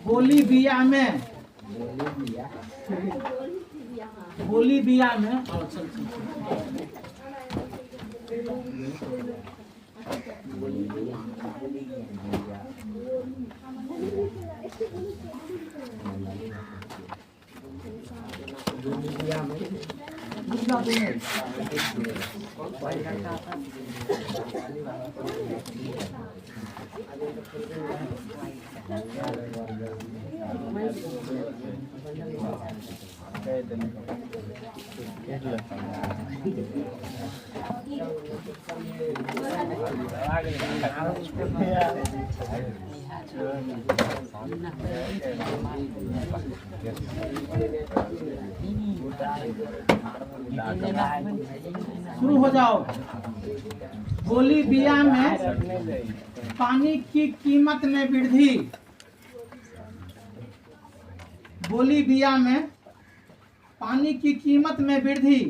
Bolivia में शुरू हो जाओ। बोलीविया में पानी की कीमत में वृद्धि। बोलीविया में पानी की कीमत में वृद्धि।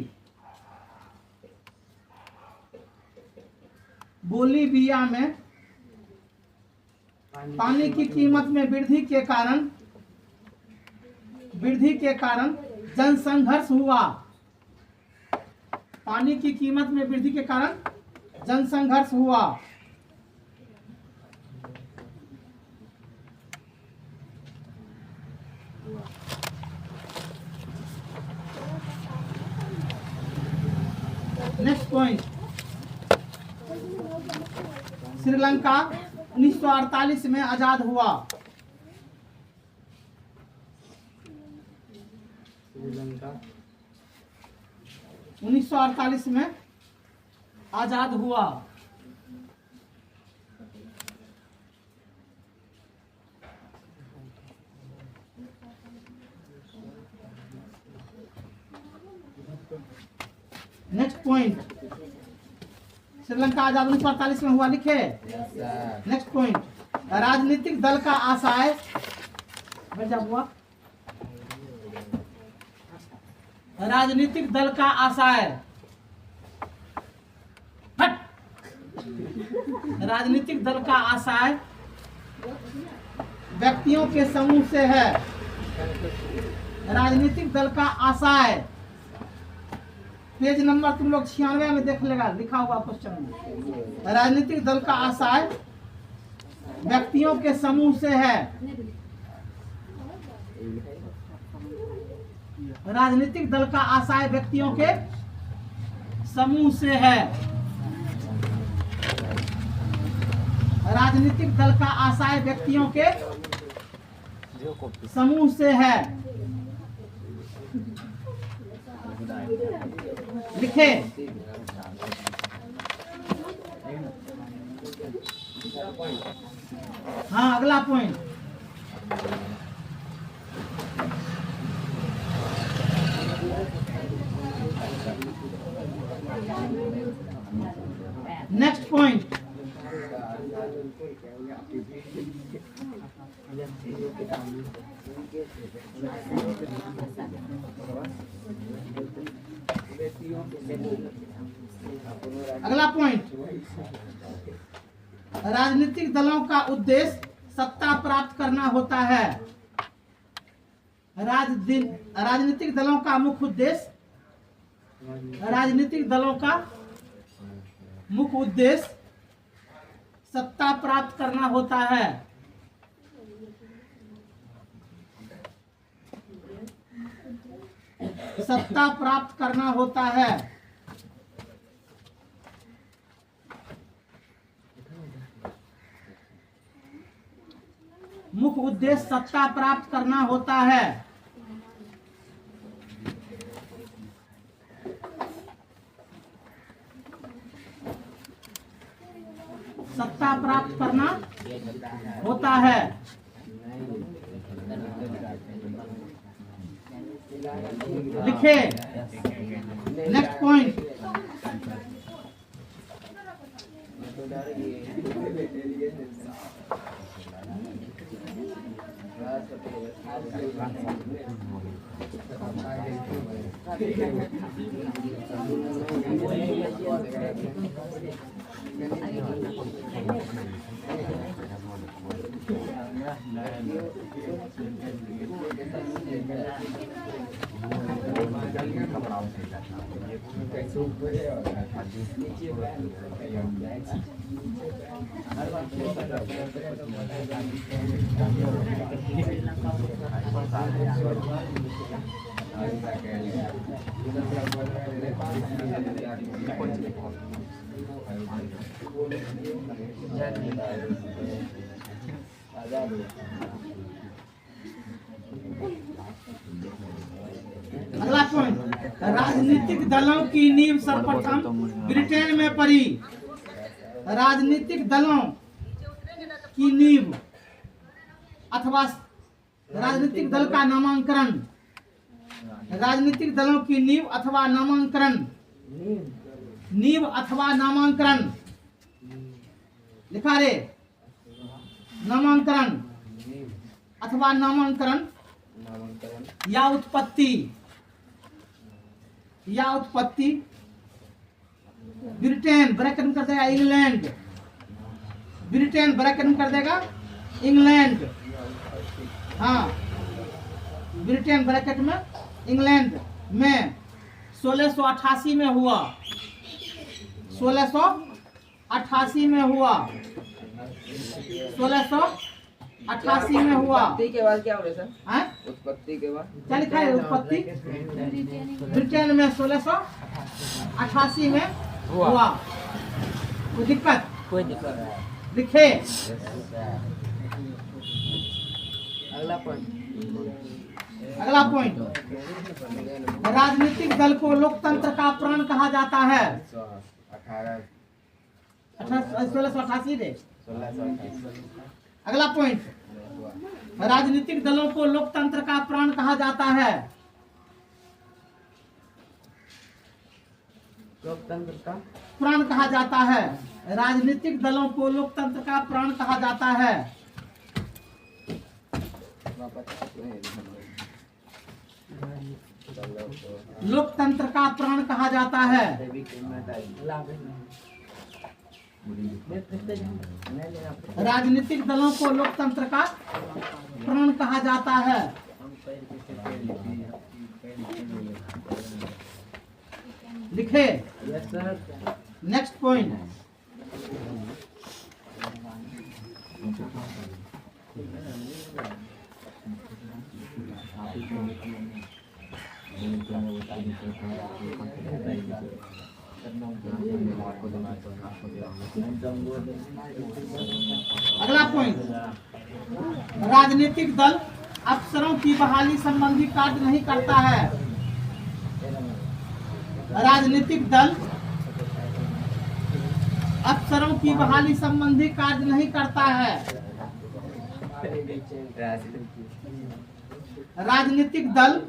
बोलीविया में पानी की कीमत में वृद्धि के कारण जनसंघर्ष हुआ। पानी की कीमत में वृद्धि के कारण जनसंघर्ष हुआ। नेक्स्ट पॉइंट, श्रीलंका 1948 में आजाद हुआ। श्रीलंका 1948 में आजाद हुआ। नेक्स्ट पॉइंट, श्रीलंका आजाद 1948 में हुआ, लिखे। नेक्स्ट पॉइंट, राजनीतिक दल का आशय हुआ। राजनीतिक दल का आशय, राजनीतिक दल का आशय व्यक्तियों के समूह से है। राजनीतिक दल का आशय, पेज नंबर तुम लोग 96 में देख लेगा, लिखा हुआ क्वेश्चन में। राजनीतिक दल का आशय व्यक्तियों के समूह से है। राजनीतिक दल का आशय व्यक्तियों के समूह से है। राजनीतिक दल का आशय व्यक्तियों के समूह से है, लिखे। हाँ, अगला पॉइंट, नेक्स्ट पॉइंट, अगला पॉइंट, राजनीतिक दलों का उद्देश्य सत्ता प्राप्त करना होता है। राजनीतिक दलों का मुख्य उद्देश्य, राजनीतिक दलों का मुख्य उद्देश्य सत्ता प्राप्त करना होता है। सत्ता प्राप्त करना होता है। मुख्य उद्देश्य सत्ता प्राप्त करना होता है। सत्ता प्राप्त करना होता है। लिखे। नेक्स्ट पॉइंट, अगला पॉइंट, राजनीतिक दलों की नींव सर्वप्रथम ब्रिटेन में पड़ी। राजनीतिक दलों की नींव अथवा राजनीतिक दल का नामांकन, राजनीतिक दलों की नींव अथवा नामांकन, नींव अथवा नामांकन लिखा रे, नामांकन अथवा नामांकन या उत्पत्ति ब्रिटेन ब्रैकेट में कर देगा इंग्लैंड, ब्रिटेन ब्रैकेट में कर देगा इंग्लैंड, हाँ ब्रिटेन ब्रैकेट में इंग्लैंड में 1688 में हुआ, 1688 में हुआ, 1688 में हुआ। उत्पत्ति के बाद क्या हो रहा है सर? उत्पत्ति के बाद क्या लिखा है? उत्पत्ति ब्रिटेन में 1688 में हुआ। कोई दिक्कत? कोई दिक्कत नहीं। लिखे। अगला पॉइंट, राजनीतिक दल को लोकतंत्र का प्राण कहा जाता है। 1688 रे। अगला पॉइंट, राजनीतिक दलों को लोकतंत्र का प्राण कहा जाता है। लोकतंत्र का प्राण कहा जाता है। राजनीतिक दलों को लोकतंत्र का प्राण कहा जाता है। लोकतंत्र का प्राण कहा जाता है। राजनीतिक दलों को लोकतंत्र का प्राण कहा जाता है। लिखे। नेक्स्ट पॉइंट, अगला पॉइंट, राजनीतिक दल अफसरों की बहाली संबंधी कार्य नहीं करता है। राजनीतिक दल अफसरों की बहाली संबंधी कार्य नहीं करता है। राजनीतिक दल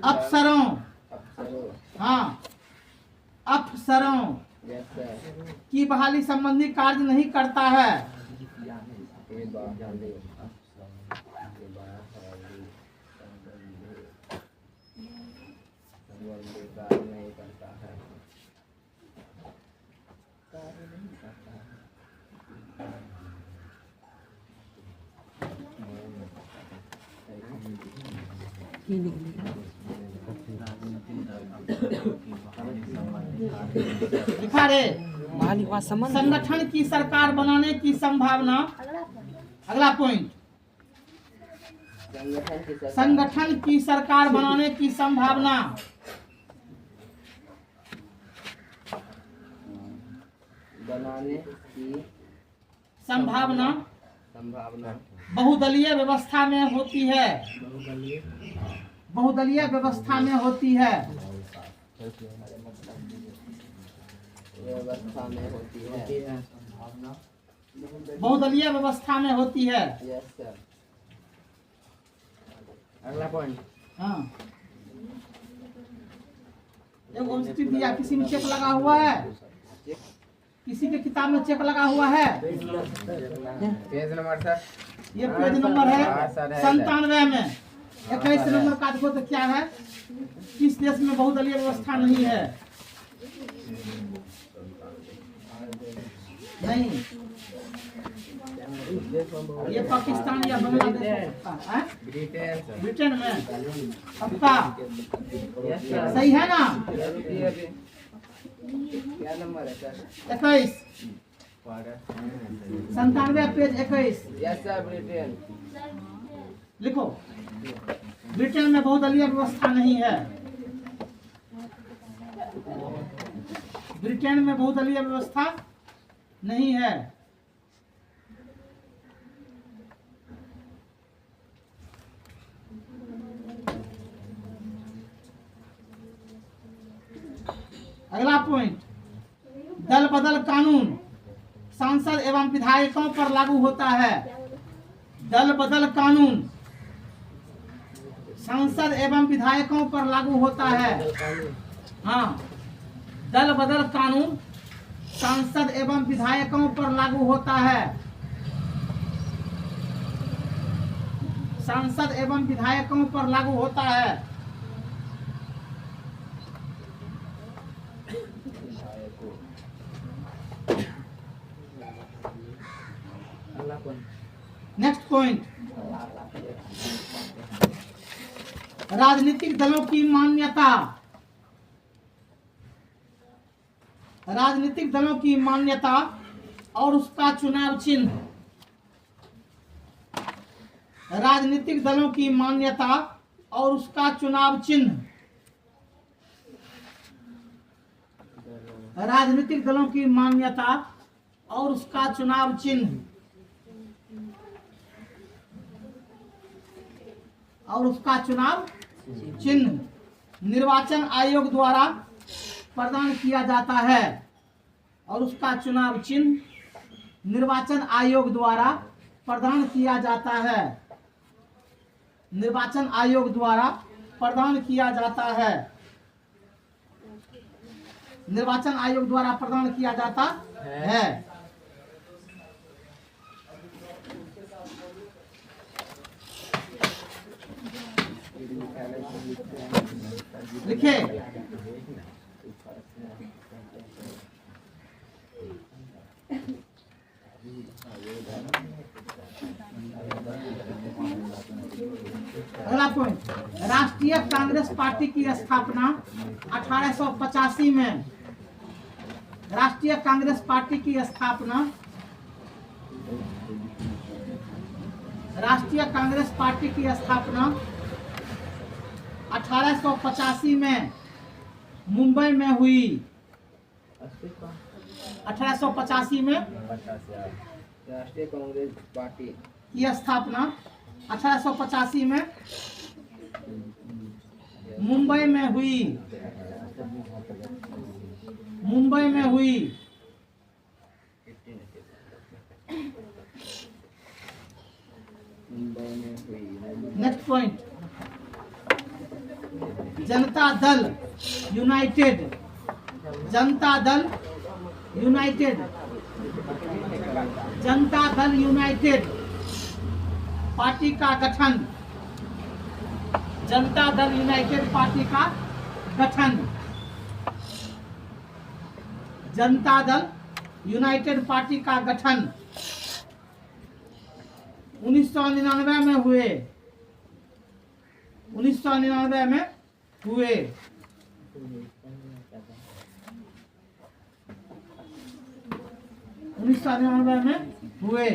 अफसरों, हाँ अफसरों की बहाली संबंधी कार्य नहीं करता है। लिखा रे, संगठन की सरकार बनाने की संभावना। अगला पॉइंट, संगठन की सरकार बनाने की संभावना। बनाने की संभावना संभावना बहुदलीय व्यवस्था में होती है। बहुदलीय व्यवस्था में होती है। व्यवस्था में होती है। बहुदलीय व्यवस्था में होती है। Yes sir. अगला पॉइंट, हाँ एगो दिया, किसी में चेक लगा हुआ है? किसी के किताब में चेक लगा हुआ है? पेज नंबर सर, ये पेज नंबर है 97 में। 21 नंबर का देखो तो क्या है? किस देश में बहुदलीय व्यवस्था नहीं है? नहीं ये पाकिस्तान या बांग्लादेश हो सकता है। Britain sir. ब्रिटेन में पक्का यस सर। सही है ना? क्या नंबर है sir? 21 97 page 21 yes sir Britain. लिखो। ब्रिटेन में बहुदलीय व्यवस्था नहीं है। ब्रिटेन में बहुदलीय व्यवस्था नहीं है। अगला पॉइंट, दल बदल कानून सांसद एवं विधायकों पर लागू होता है। दल बदल कानून सांसद एवं विधायकों पर लागू होता है। हाँ, दल बदल कानून सांसद एवं विधायकों पर लागू होता है। सांसद एवं विधायकों पर लागू होता है। नेक्स्ट पॉइंट, राजनीतिक दलों की मान्यता। राजनीतिक दलों की मान्यता और उसका चुनाव चिन्ह। राजनीतिक दलों की मान्यता और उसका चुनाव चिन्ह। राजनीतिक दलों की मान्यता और उसका चुनाव चिन्ह। और उसका चुनाव चिन्ह निर्वाचन आयोग द्वारा प्रदान किया जाता है। और उसका चुनाव चिन्ह निर्वाचन आयोग द्वारा प्रदान किया जाता है। निर्वाचन आयोग द्वारा प्रदान किया जाता है। निर्वाचन आयोग द्वारा प्रदान किया जाता है। लिखे। अगला पॉइंट, राष्ट्रीय कांग्रेस पार्टी की स्थापना 1885 में। राष्ट्रीय कांग्रेस पार्टी की स्थापना, राष्ट्रीय कांग्रेस पार्टी की स्थापना 1885 में मुंबई में हुई। 1885 में राष्ट्रीय कांग्रेस पार्टी की स्थापना 1885 में मुंबई में हुई। मुंबई में हुई। Next point, Janata Dal United. Janata Dal United. Janata Dal United party का गठन। जनता दल यूनाइटेड पार्टी का गठन। जनता दल यूनाइटेड पार्टी का गठन 1999 में हुए। 1999 में हुए। में हुए।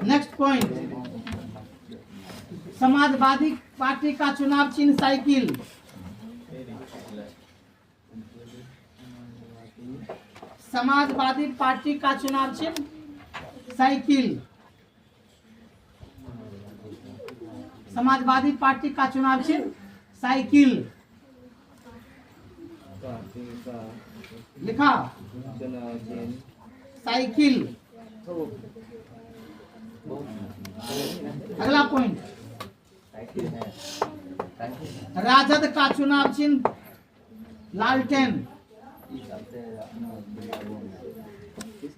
नेक्स्ट पॉइंट, समाजवादी पार्टी का चुनाव चिन्ह साइकिल। समाजवादी पार्टी का चुनाव चिन्ह साइकिल। समाजवादी पार्टी का चुनाव चिन्ह साइकिल। लिखा साइकिल। अगला पॉइंट, राजद का चुनाव चिन्ह लालटेन।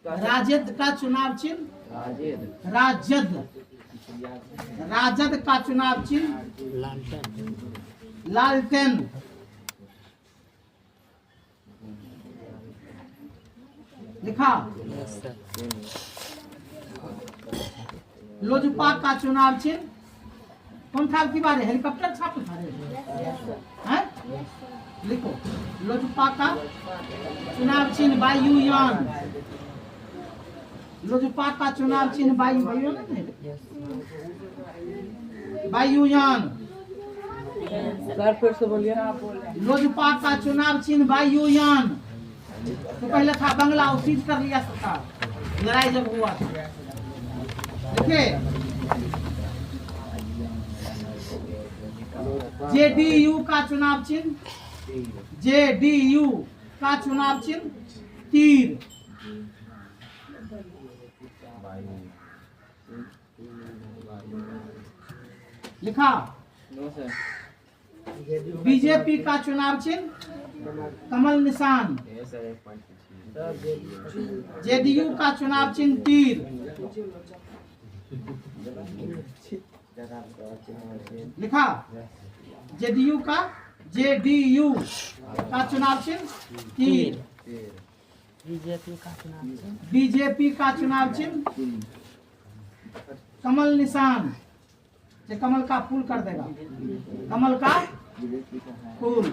राजद का चुनाव चिन्ह राजद। राजद का चुनाव चिन्ह लालटेन। लिखा। लोजपा का चुनाव चिन्ह कौन था की बार? हेलीकॉप्टर छाप था हैं? लिखो लोजपा का चुनाव चिन्ह वायुयान। लोजपा का चुनाव चिन्ह वायुयान। सर फिर से बोलिए। लोजपा का चुनाव चिन्ह वायुयान। तो पहले था बंगला, वो सीज कर लिया सरकार, लड़ाई जब हुआ था। देखिए जेडीयू का चुनाव चिन्ह, जेडीयू का चुनाव चिन्ह तीर। लिखा। No sir. बीजेपी का चुनाव चिन्ह कमल निशान। जेडीयू का चुनाव चिन्ह तीर। लिखा। जेडीयू का चुनाव चिन्ह तीर। बीजेपी का चुनाव चिन्ह कमल निशान। ये कमल का फूल कर देगा, कमल का फूल,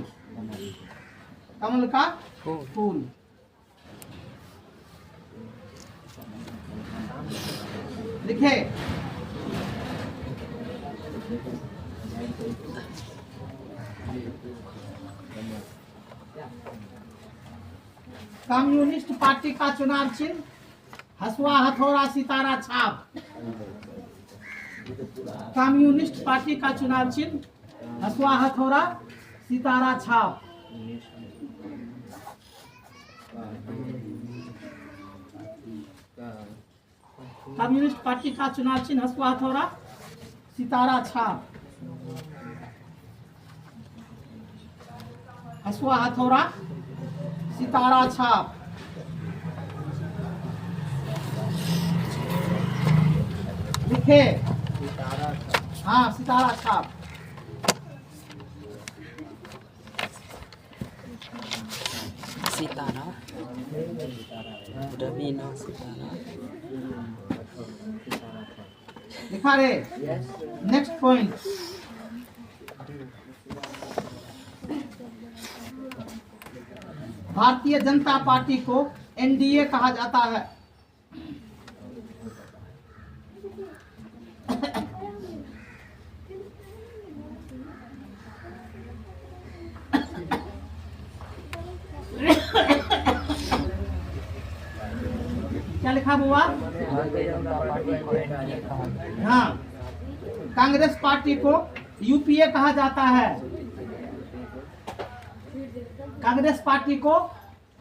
कमल का फूल। लिखे। कम्युनिस्ट पार्टी का चुनाव चिन्ह हसुआ हथौड़ा सितारा छाप। कम्युनिस्ट पार्टी का चुनाव चिन्ह हसुआ हथौड़ा सितारा छाप। कम्युनिस्ट पार्टी का चुनाव चिन्ह हसुआ हथौड़ा सितारा छाप। हसुआ हथौड़ा सितारा छाप। लिखे। हाँ, सितारा छाप। सितारा रवीना सितारा लिखा रे। Next point. Bharatiya Janata party को एनडीए कहा जाता है। क्या लिखा हुआ? हाँ। कांग्रेस पार्टी को यूपीए कहा जाता है। कांग्रेस पार्टी को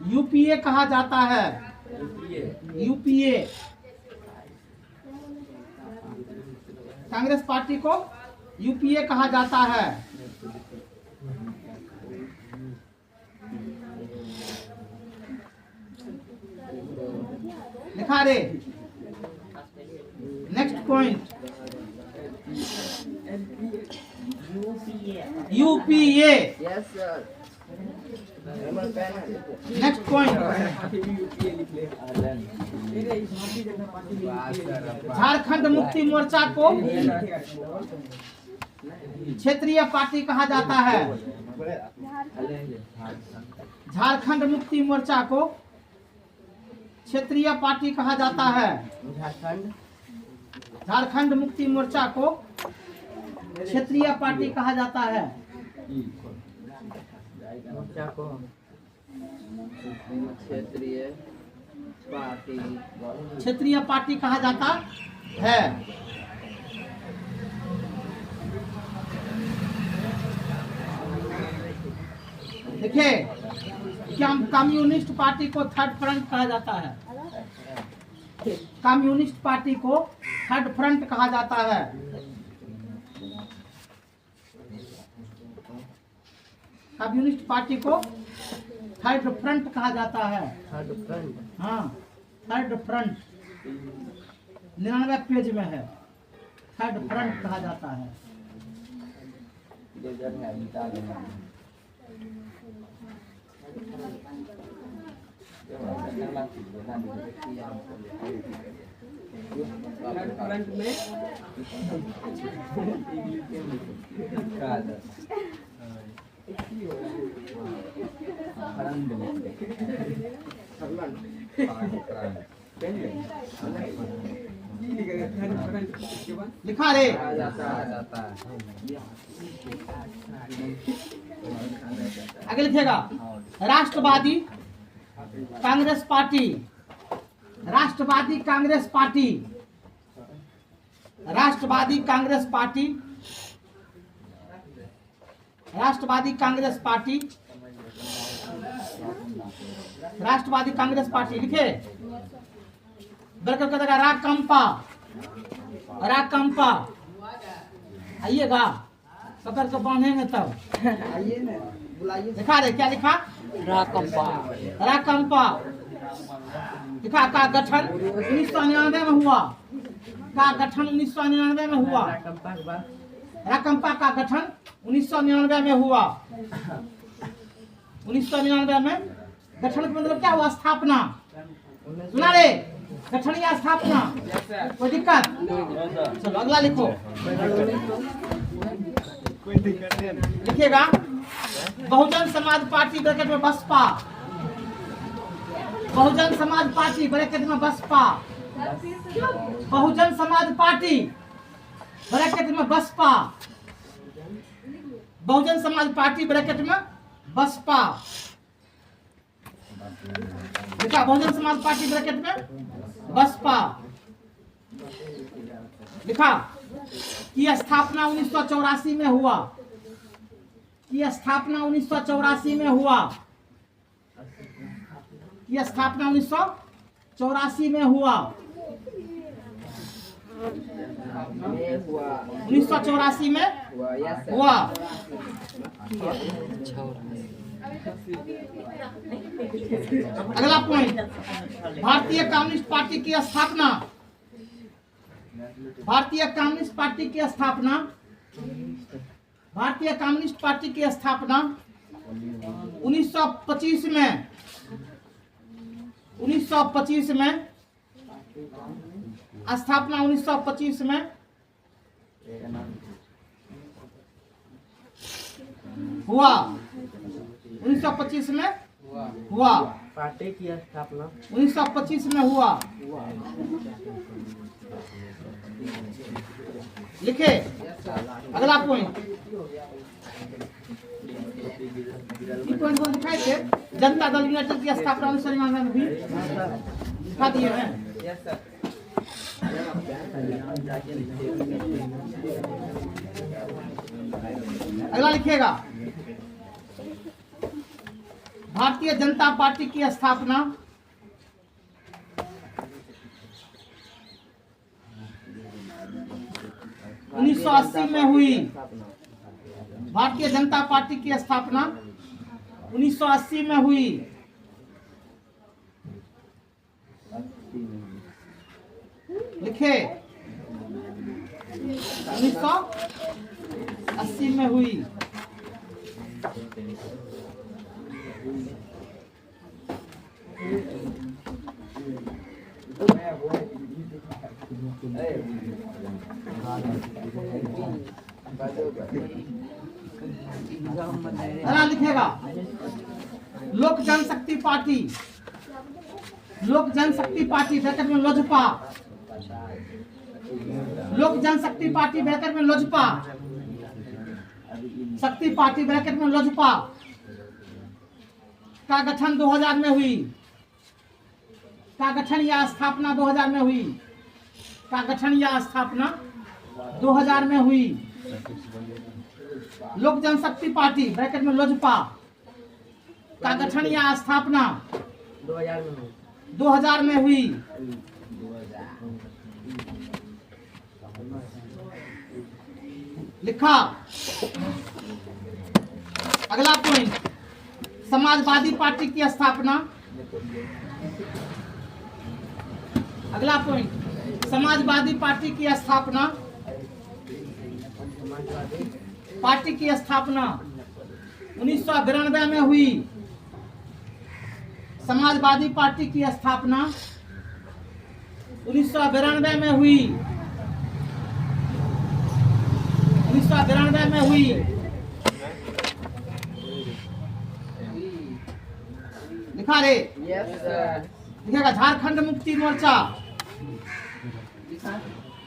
यूपीए कहा जाता है। यूपीए। कांग्रेस पार्टी को यूपीए कहा जाता है। लिखा रे। Next point. UPA. Yes sir. Next point. Jharkhand Mukti Morcha को क्षेत्रीय पार्टी कहा जाता है। झारखंड मुक्ति मोर्चा को क्षेत्रीय पार्टी कहा जाता है। झारखंड मुक्ति मोर्चा को क्षेत्रीय पार्टी कहा जाता है। क्षेत्रीय पार्टी कहा जाता है। देखिए, क्या कम्युनिस्ट पार्टी को थर्ड फ्रंट कहा जाता है। कम्युनिस्ट पार्टी को थर्ड फ्रंट कहा जाता है। कम्युनिस्ट पार्टी को थर्ड फ्रंट कहा जाता है। Third front. हाँ, थर्ड फ्रंट 99 पेज में है। थर्ड फ्रंट कहा जाता है। फ्रंट में लिखा रे आगे लिखेगा राष्ट्रवादी कांग्रेस पार्टी, राष्ट्रवादी कांग्रेस पार्टी, राष्ट्रवादी कांग्रेस पार्टी, राष्ट्रवादी कांग्रेस पार्टी, राष्ट्रवादी कांग्रेस पार्टी लिखे बरकर करेगा राकंपा, राकंपा आइएगा पकड़ के बांधेंगे तब आइए ना बुलाइए। लिखा रे क्या लिखा राकंपा राकंपा लिखा का गठन 1999 में हुआ, का गठन 1999 में हुआ, राकंपा के बाद राकंपा का गठन 1999 में हुआ, 1999 में गठन का मतलब क्या हुआ स्थापना, सुना रे गठन या स्थापना कोई दिक्कत चलो अगला लिखो लिखेगा बहुजन समाज पार्टी ब्रैकेट में बसपा, बहुजन समाज पार्टी ब्रैकेट में बसपा, बहुजन समाज पार्टी ब्रैकेट में बसपा, बहुजन समाज पार्टी ब्रैकेट में बसपा लिखा बहुजन समाज पार्टी ब्रैकेट में बसपा लिखा की स्थापना 1984 में हुआ, की स्थापना 1984 में हुआ, की स्थापना 1984 में हुआ, 1984 में हुआ। अगला पॉइंट भारतीय कम्युनिस्ट पार्टी की स्थापना, भारतीय कम्युनिस्ट पार्टी की स्थापना, भारतीय कम्युनिस्ट पार्टी की स्थापना 1925 में, 1925 में स्थापना 1925 में हुआ, 1925 में हुआ, पार्टी की स्थापना 1925 में हुआ लिखे। अगला पॉइंट पॉइंट को दिखाई दे जनता दल यूनाइटेड की स्थापना 1999 में हुई, दिखा दिए हैं। अगला लिखिएगा भारतीय जनता पार्टी की स्थापना 1980 में हुई, भारतीय जनता पार्टी की स्थापना 1980 में हुई, लिखे 1980 में हुई। लिखेगा लोक जनशक्ति पार्टी, लोक जनशक्ति पार्टी ब्रैकेट में लोजपा, लोक जनशक्ति पार्टी ब्रैकेट में लोजपा, शक्ति पार्टी ब्रैकेट में लोजपा का गठन 2000 में हुई, का गठन या स्थापना 2000 में हुई, का गठन या स्थापना 2000 में हुई। लोक जनशक्ति पार्टी ब्रैकेट में लोजपा का गठन या स्थापना 2000 में हुई। लिखा। अगला पॉइंट समाजवादी पार्टी की स्थापना, अगला पॉइंट समाजवादी पार्टी की स्थापना, पार्टी की स्थापना 1992 में हुई, समाजवादी पार्टी की स्थापना 1992 में हुई। 1992 में हुई। लिखा रे? Yes sir. लिखेगा झारखंड मुक्ति मोर्चा।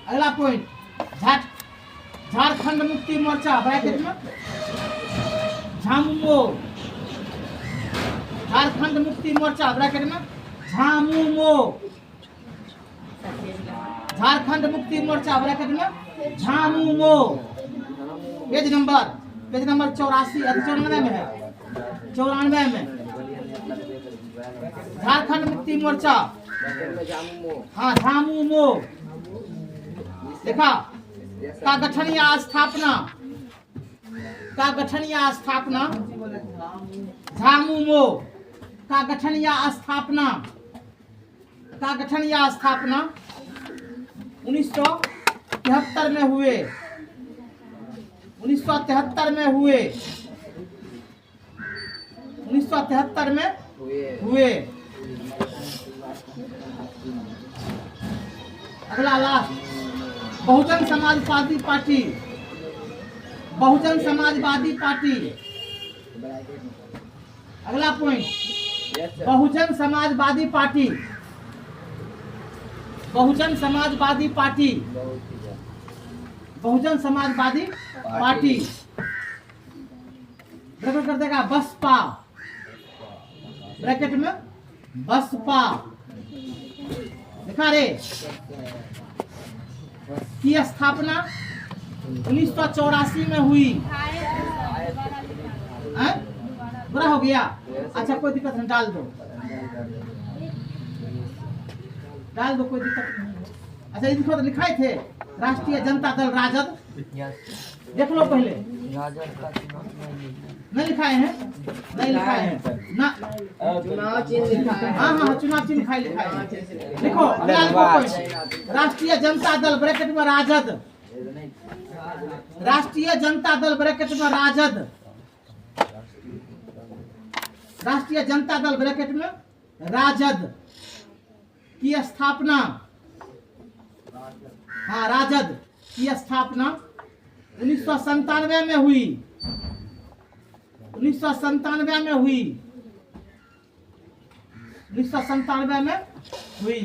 अगला पॉइंट, झारखंड मुक्ति मोर्चा ब्रैकेट में झामुमो। झारखंड मुक्ति मोर्चा ब्रैकेट में झामुमो। झारखंड मुक्ति मोर्चा ब्रैकेट में झामुमो। पेज नंबर 84 94 में है, 94 में। झारखंड मुक्ति मोर्चा, हाँ झामुमो लिखा। का गठन या स्थापना, का गठन या स्थापना, झामुमो का गठन या स्थापना, का गठन या स्थापना 1973 में हुए। 1973 में हुए। 1973 में हुए। अगला last, Bahujan Samajwadi party. Bahujan Samajwadi party. अगला point, Bahujan Samajwadi party. Bahujan Samajwadi party. Bahujan Samajwadi party bracket कर देगा बसपा। ब्रैकेट में बसपा लिखा रे। की स्थापना 1984 में हुई। बुरा हो गया? अच्छा कोई दिक्कत नहीं, डाल दो, डाल दो, कोई दिक्कत नहीं। अच्छा ये देखो, लिखाए थे राष्ट्रीय जनता दल राजद। देख लो पहले, नहीं लिखाए हैं? नहीं लिखाए हैं ना? चुनाव चिन्ह लिखा है। हाँ हाँ चुनाव चिन्ह लिखाए है। लिखो अगला लिखो पॉइंट, राष्ट्रीय जनता दल ब्रैकेट में राजद। राष्ट्रीय जनता दल ब्रैकेट में राजद। राष्ट्रीय जनता दल ब्रैकेट में राजद की स्थापना, हाँ राजद की स्थापना 1997 में हुई। 1997 में हुई। 1997 में हुई।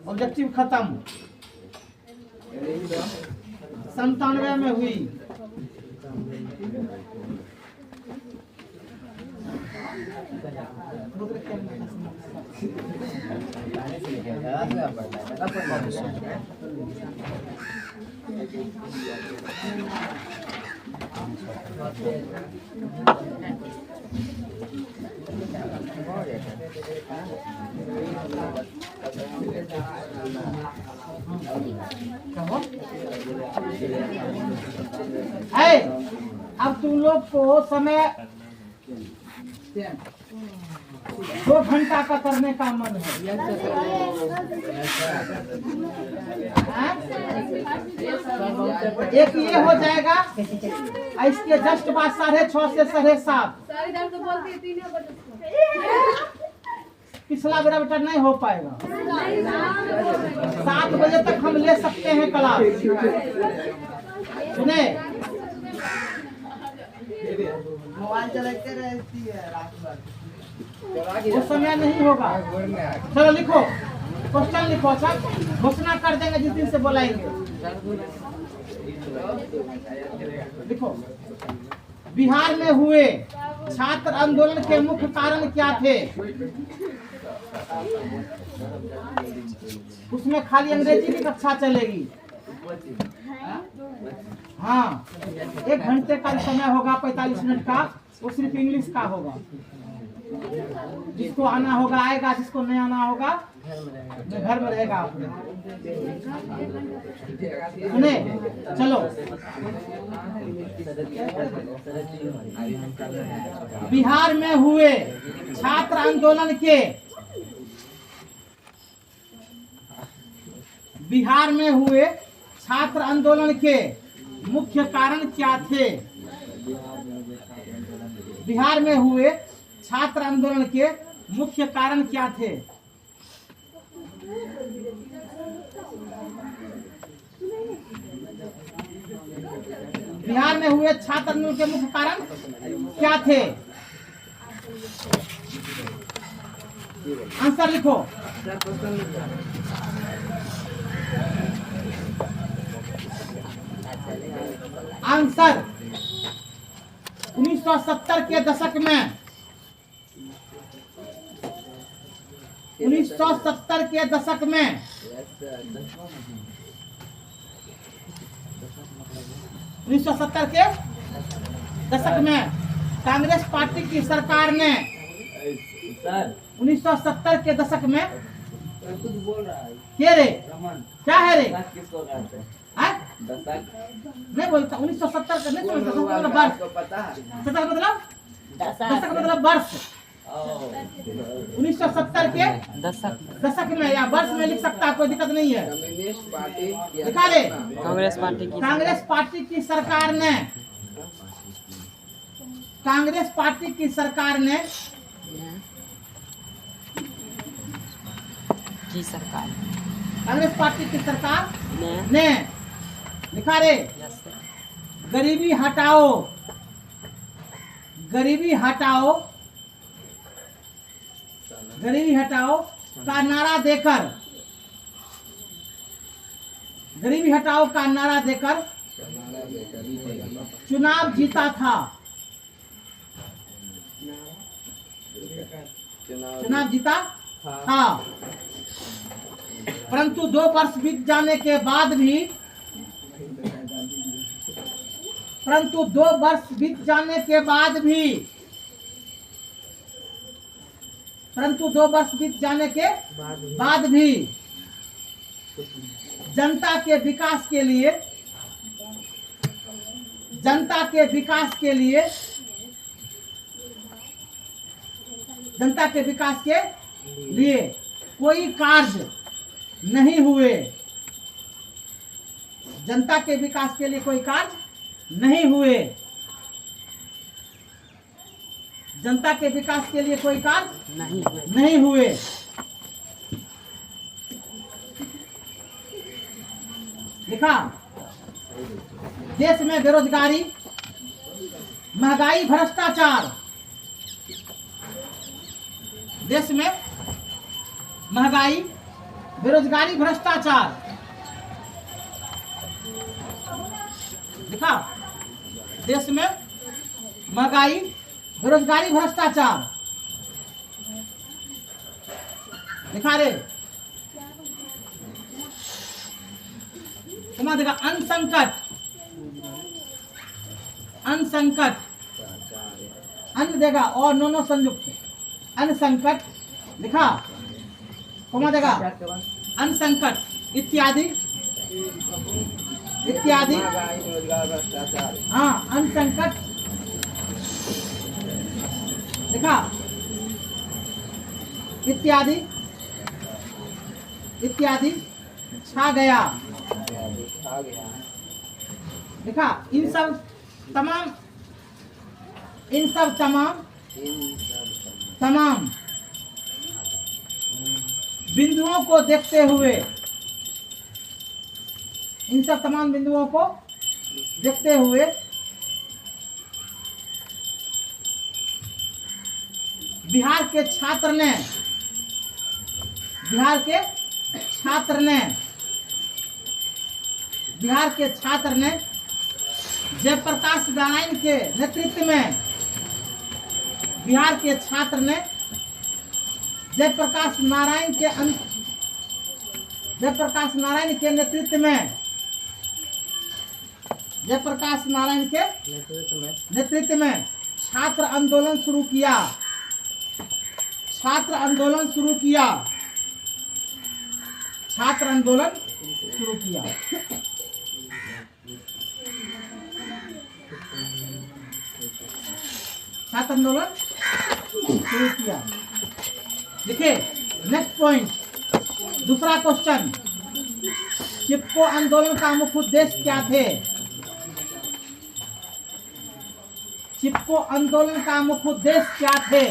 ऑब्जेक्टिव खत्म। 97 में हुई। है अब तुम लोग को समय 2 घंटा का करने का मन है। एक ये हो जाएगा, इसके जस्ट बाद 6:30 से 7:30। पिछला बेटा नहीं हो पाएगा। 7 बजे तक हम ले सकते हैं क्लास। सुने, मोबाइल चलाते रहती है रात भर, वो समय नहीं होगा। चलो लिखो, क्वेश्चन लिखो। अच्छा घोषणा कर देंगे जिस दिन से बुलाएंगे। लिखो, बिहार में हुए छात्र आंदोलन के मुख्य कारण क्या थे? उसमें खाली अंग्रेजी की कक्षा चलेगी। हाँ 1 घंटे का समय होगा, 45 मिनट का, वो सिर्फ इंग्लिश का होगा। जिसको आना होगा आएगा, जिसको नहीं आना होगा घर में रहेगा अपने। सुने, चलो बिहार में हुए छात्र आंदोलन के, बिहार में हुए छात्र आंदोलन के मुख्य कारण क्या थे? बिहार में हुए छात्र आंदोलन के मुख्य कारण क्या थे? बिहार में हुए छात्र आंदोलन के मुख्य कारण क्या थे? आंसर लिखो। आंसर 1970 के दशक में 1970 के दशक में 1970 के दशक में कांग्रेस पार्टी की सरकार ने 1970 के दशक में कुछ बोल रहा है क्या रे? रमन क्या है रे? किसको कहते हैं? दशक नहीं बोलता 1970 का नहीं समझता। बोल मतलब रहा है, वर्ष। आपको पता है? दशक मतलब दशक मतलब वर्ष। 1970 के दशक में या वर्ष में लिख सकता है, कोई दिक्कत नहीं है। कम्युनिस्ट पार्टी की लिखा रे। कांग्रेस पार्टी की सरकार ने कांग्रेस पार्टी की सरकार ने कांग्रेस पार्टी की सरकार ने लिखा रे गरीबी हटाओ गरीबी हटाओ गरीबी हटाओ का नारा देकर गरीबी हटाओ का नारा देकर चुनाव जीता था। चुनाव जीता था, परंतु 2 वर्ष बीत जाने के बाद भी परंतु 2 वर्ष बीत जाने के बाद भी परंतु 2 वर्ष बीत जाने के बाद भी जनता के विकास के लिए जनता के विकास के लिए जनता के विकास के लिए कोई कार्य नहीं हुए। जनता के विकास के लिए कोई कार्य नहीं हुए। जनता के विकास के लिए कोई कार्य नहीं हुए। लिखा देश में बेरोजगारी, महंगाई, भ्रष्टाचार। देश में महंगाई, बेरोजगारी, भ्रष्टाचार। लिखा देश में महंगाई, बेरोजगारी, भ्रष्टाचार। लिखा रे कमा देगा अन्न संकट, अन्न संकट, अन्न देगा और नो संयुक्त अन्न संकट। लिखा कमा देगा अन्न संकट इत्यादि इत्यादि। हाँ अन्न संकट लिखा इत्यादि इत्यादि छा गया। लिखा इन सब तमाम बिंदुओं को देखते हुए इन सब तमाम बिंदुओं को देखते हुए बिहार के छात्र ने जयप्रकाश नारायण के नेतृत्व में बिहार के छात्र ने जयप्रकाश नारायण के नेतृत्व में छात्र आंदोलन शुरू किया। छात्र आंदोलन शुरू किया। छात्र आंदोलन शुरू किया। छात्र आंदोलन शुरू किया। देखिए नेक्स्ट पॉइंट, दूसरा क्वेश्चन, चिपको आंदोलन का मुख्य उद्देश्य क्या थे? चिपको आंदोलन का मुख्य उद्देश्य क्या थे?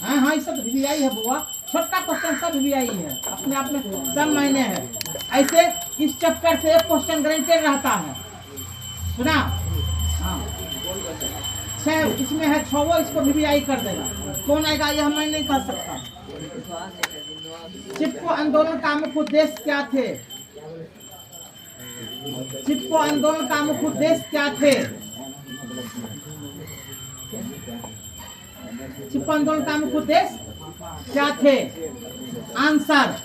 हाँ हाँ, ये सब वीवीआई है बुआ, छोटा क्वेश्चन सब वीवीआई है, अपने आप में सब मायने है। ऐसे इस चैप्टर से एक क्वेश्चन गारंटेड रहता है, सुना? हाँ, 6 इसमें है, 6 इसको वीवीआई कर देगा। कौन आएगा यह मैं नहीं कह सकता। चिपको आंदोलन का मुख्य उद्देश्य क्या थे? चिपको आंदोलन का मुख्य उद्देश्य क्या थे? चिपको आंदोलन का मुख्य उद्देश्य क्या थे? आंसर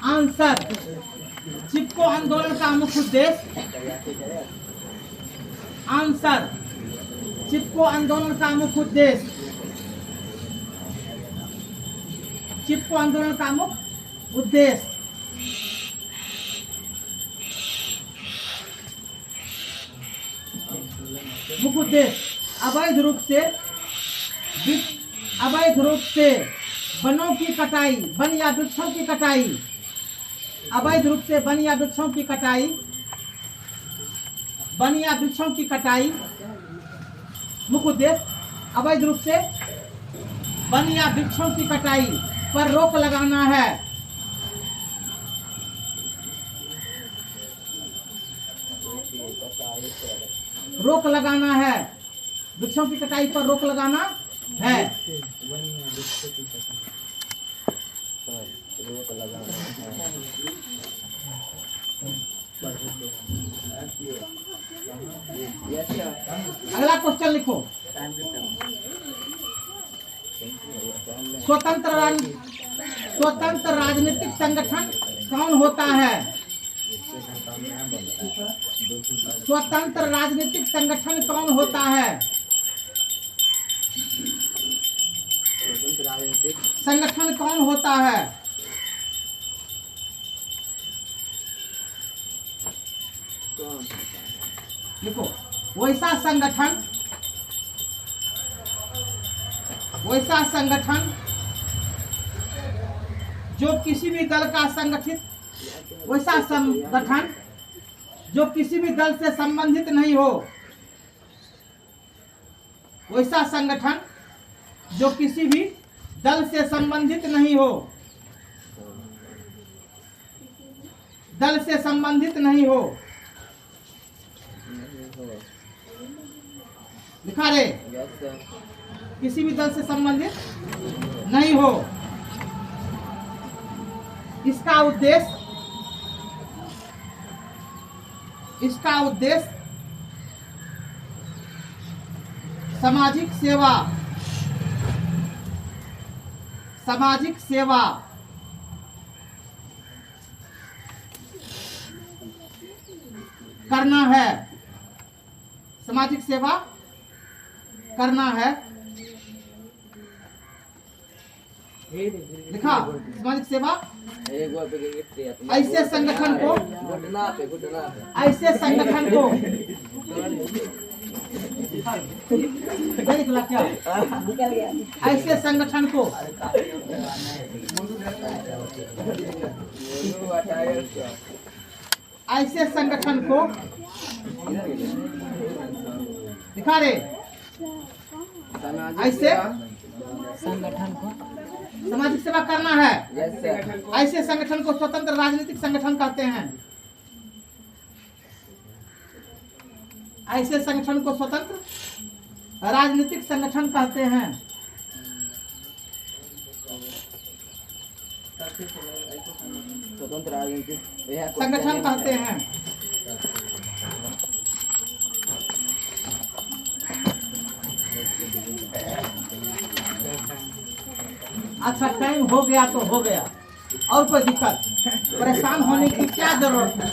आंसर चिपको आंदोलन का मुख्य उद्देश्य, आंसर चिपको आंदोलन का मुख्य उद्देश्य, चिपको आंदोलन का मुख्य उद्देश्य मुख्य उद्देश्य अवैध रूप से वनों की कटाई, वन या वृक्षों की कटाई, अवैध रूप से वन या वृक्षों की कटाई, वन या वृक्षों की कटाई, मुख्य उद्देश्य अवैध रूप से वन या वृक्षों की कटाई पर रोक लगाना है। रोक लगाना है, वृक्षों की कटाई पर रोक लगाना है। अगला क्वेश्चन लिखो। स्वतंत्र राजनीतिक संगठन कौन होता है? स्वतंत्र राजनीतिक संगठन कौन होता है? संगठन कौन होता है? देखो, वैसा संगठन जो किसी भी दल का संगठित, वैसा संगठन जो किसी भी दल से संबंधित नहीं हो, वैसा संगठन जो किसी भी दल से संबंधित नहीं हो, दल से संबंधित नहीं हो, लिखा रे, किसी भी दल से संबंधित नहीं हो। इसका उद्देश्य सामाजिक सेवा करना है, सामाजिक सेवा करना है। लिखा, सामाजिक सेवा। ऐसे संगठन को निकला क्या? ऐसे संगठन को दिखा रहे, ऐसे संगठन को सामाजिक सेवा करना है। ऐसे संगठन को स्वतंत्र राजनीतिक संगठन कहते हैं। ऐसे संगठन को स्वतंत्र राजनीतिक संगठन कहते हैं। स्वतंत्र राजनीतिक संगठन कहते हैं। अच्छा, टाइम हो गया तो हो गया, और कोई दिक्कत, परेशान होने की क्या जरूरत है?